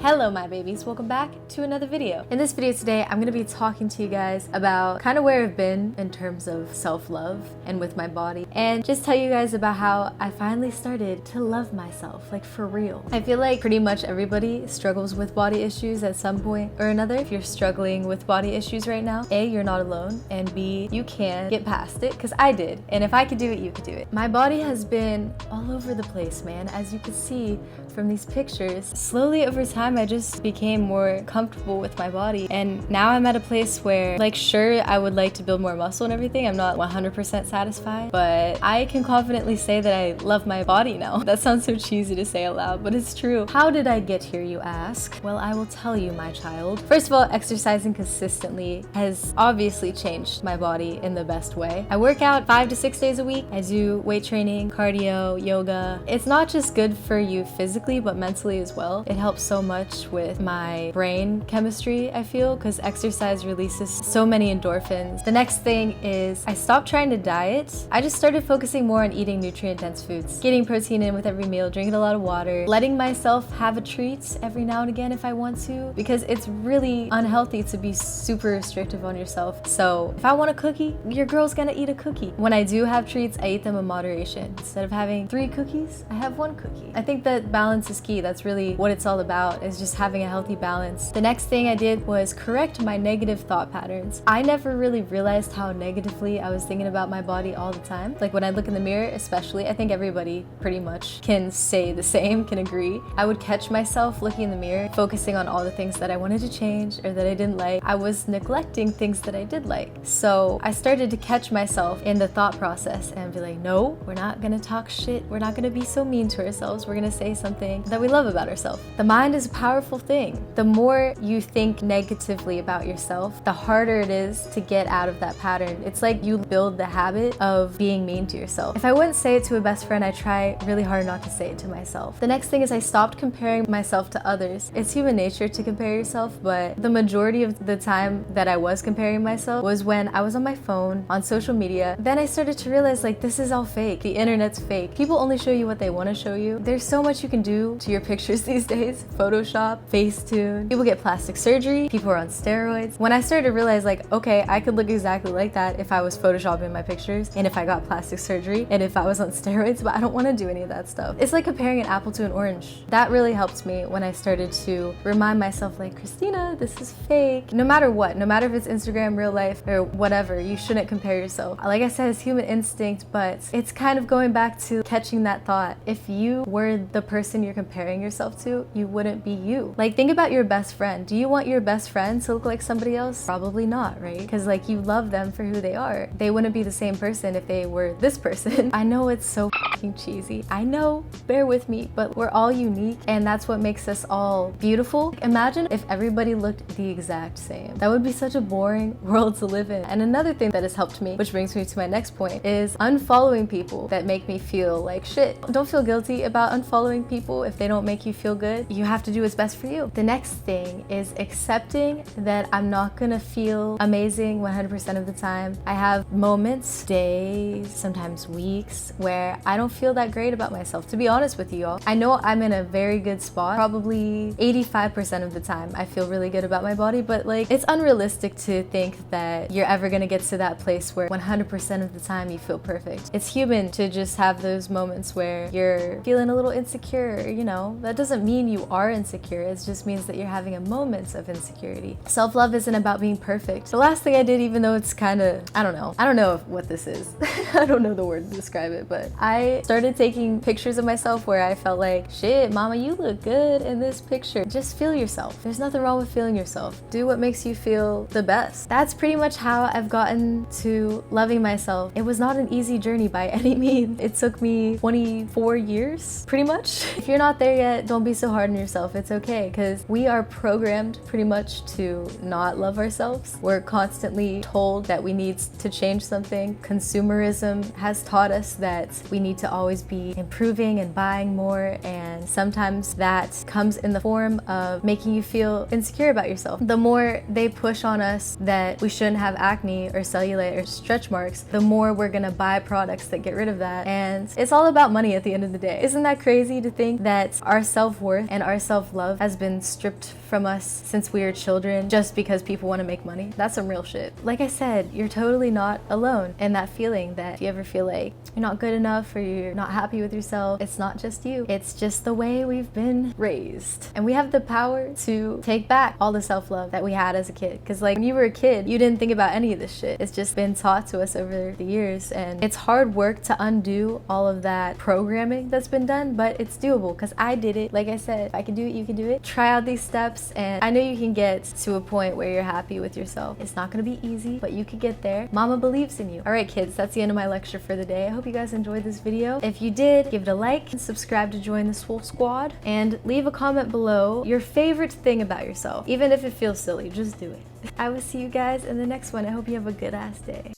Hello my babies, welcome back to another video. In this video today, I'm gonna be talking to you guys about kind of where I've been in terms of self-love and with my body, and just tell you guys about how I finally started to love myself, like for real. I feel like pretty much everybody struggles with body issues at some point or another. If you're struggling with body issues right now, A, you're not alone, and B, you can get past it, because I did, and if I could do it, you could do it. My body has been all over the place, man, as you can see from these pictures. Slowly over time, I just became more comfortable with my body, and now I'm at a place where, like, sure, I would like to build more muscle and everything. I'm not 100% satisfied, but I can confidently say that I love my body now. That sounds so cheesy to say out loud, but it's true. How did I get here, you ask? Well, I will tell you, my child. First of all, exercising consistently has obviously changed my body in the best way. I work out 5 to 6 days a week. I do weight training, cardio, yoga. It's not just good for you physically, but mentally as well. It helps so much with my brain chemistry, I feel, because exercise releases so many endorphins. The next thing is I stopped trying to diet. I just started focusing more on eating nutrient-dense foods, getting protein in with every meal, drinking a lot of water, letting myself have a treat every now and again if I want to, because it's really unhealthy to be super restrictive on yourself. So if I want a cookie, your girl's gonna eat a cookie. When I do have treats, I eat them in moderation. Instead of having 3 cookies, I have 1 cookie. I think that balance is key. That's really what it's all about, is just having a healthy balance. The next thing I did was correct my negative thought patterns. I never really realized how negatively I was thinking about my body all the time. Like when I look in the mirror, especially, I think everybody pretty much can say the same, can agree. I would catch myself looking in the mirror, focusing on all the things that I wanted to change or that I didn't like. I was neglecting things that I did like. So I started to catch myself in the thought process and be like, no, we're not gonna talk shit. We're not gonna be so mean to ourselves. We're gonna say something that we love about ourselves. The mind is a powerful thing. The more you think negatively about yourself, the harder it is to get out of that pattern. It's like you build the habit of being mean to yourself. If I wouldn't say it to a best friend, I try really hard not to say it to myself. The next thing is I stopped comparing myself to others. It's human nature to compare yourself, but the majority of the time that I was comparing myself was when I was on my phone, on social media. Then I started to realize, like, this is all fake. The internet's fake. People only show you what they want to show you. There's so much you can do to your pictures these days. Photoshop, Facetune. People get plastic surgery. People are on steroids. When I started to realize, like, okay, I could look exactly like that if I was photoshopping my pictures and if I got plastic surgery and if I was on steroids, but I don't want to do any of that stuff. It's like comparing an apple to an orange. That really helped me when I started to remind myself, like, Christina, this is fake. No matter what, no matter if it's Instagram, real life, or whatever, you shouldn't compare yourself. Like I said, it's human instinct, but it's kind of going back to catching that thought. If you were the person you're comparing yourself to, you wouldn't be you. Like, think about your best friend. Do you want your best friend to look like somebody else? Probably not, right? Because, like, you love them for who they are. They wouldn't be the same person if they were this person. I know it's so fucking cheesy. I know, bear with me, but we're all unique, and that's what makes us all beautiful. Imagine if everybody looked the exact same. That would be such a boring world to live in. And another thing that has helped me, which brings me to my next point, is unfollowing people that make me feel like shit. Don't feel guilty about unfollowing people if they don't make you feel good. You have to do what's best for you. The next thing is accepting that I'm not gonna feel amazing 100% of the time. I have moments, days, sometimes weeks, where I don't feel that great about myself. To be honest with you all, I know I'm in a very good spot. Probably 85% of the time I feel really good about my body, but, like, it's unrealistic to think that you're ever gonna get to that place where 100% of the time you feel perfect. It's human to just have those moments where you're feeling a little insecure, you know? That doesn't mean you are insecure, it just means that you're having a moment of insecurity. Self-love isn't about being perfect. The last thing I did, even though it's kind of, I don't know what this is. I don't know the word to describe it, but I started taking pictures of myself where I felt like, shit, mama, you look good in this picture. Just feel yourself. There's nothing wrong with feeling yourself. Do what makes you feel the best. That's pretty much how I've gotten to loving myself. It was not an easy journey by any means. It took me 24 years, pretty much. If you're not there yet, don't be so hard on yourself. It's okay, because we are programmed pretty much to not love ourselves. We're constantly told that we need to change something. Consumerism has taught us that we need to to always be improving and buying more, and sometimes that comes in the form of making you feel insecure about yourself. The more they push on us that we shouldn't have acne or cellulite or stretch marks, the more we're gonna buy products that get rid of that. And it's all about money at the end of the day. Isn't that crazy to think that our self-worth and our self-love has been stripped from us since we were children just because people want to make money? That's some real shit. Like I said, you're totally not alone in that feeling that if you ever feel like you're not good enough or you're not happy with yourself, it's not just you. It's just the way we've been raised. And we have the power to take back all the self-love that we had as a kid. Because like when you were a kid, you didn't think about any of this shit. It's just been taught to us over the years, and it's hard work to undo all of that programming that's been done, but it's doable because I did it. Like I said, if I can do it, you can do it. Try out these steps, and I know you can get to a point where you're happy with yourself. It's not going to be easy, but you could get there. Mama believes in you. All right, kids, that's the end of my lecture for the day. I hope you guys enjoyed this video. If you did, give it a like and subscribe to join the Swole Squad, and leave a comment below your favorite thing about yourself. Even if it feels silly, just do it. I will see you guys in the next one. I hope you have a good ass day.